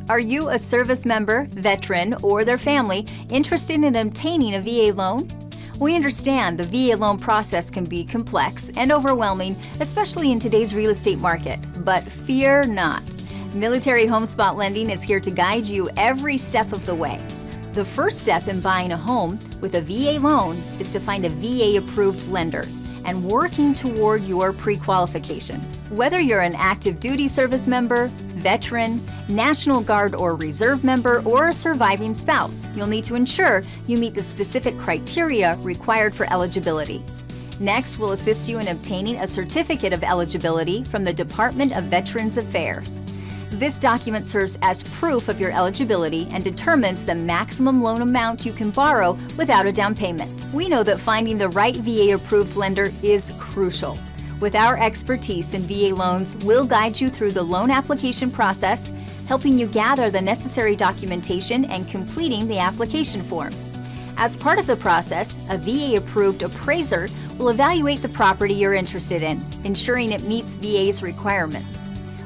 Are you a service member, veteran, or their family interested in obtaining a VA loan? We understand the VA loan process can be complex and overwhelming, especially in today's real estate market, but fear not. Military Home Spot Lending is here to guide you every step of the way. The first step in buying a home with a VA loan is to find a VA-approved lender and working toward your pre-qualification. Whether you're an active duty service member, veteran, National Guard or Reserve member, or a surviving spouse, you'll need to ensure you meet the specific criteria required for eligibility. Next, we'll assist you in obtaining a Certificate of Eligibility from the Department of Veterans Affairs. This document serves as proof of your eligibility and determines the maximum loan amount you can borrow without a down payment. We know that finding the right VA-approved lender is crucial. With our expertise in VA loans, we'll guide you through the loan application process, helping you gather the necessary documentation and completing the application form. As part of the process, a VA-approved appraiser will evaluate the property you're interested in, ensuring it meets VA's requirements.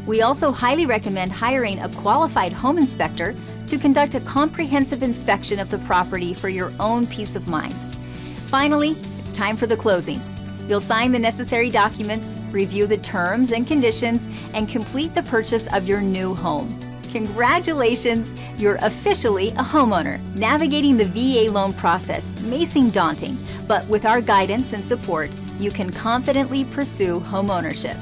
We also highly recommend hiring a qualified home inspector to conduct a comprehensive inspection of the property for your own peace of mind. Finally, it's time for the closing. You'll sign the necessary documents, review the terms and conditions, and complete the purchase of your new home. Congratulations, you're officially a homeowner. Navigating the VA loan process may seem daunting, but with our guidance and support, you can confidently pursue homeownership.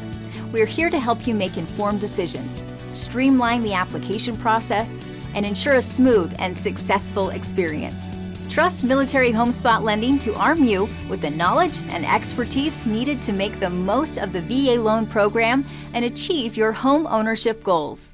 We're here to help you make informed decisions, streamline the application process, and ensure a smooth and successful experience. Trust Military Home Spot Lending to arm you with the knowledge and expertise needed to make the most of the VA loan program and achieve your home ownership goals.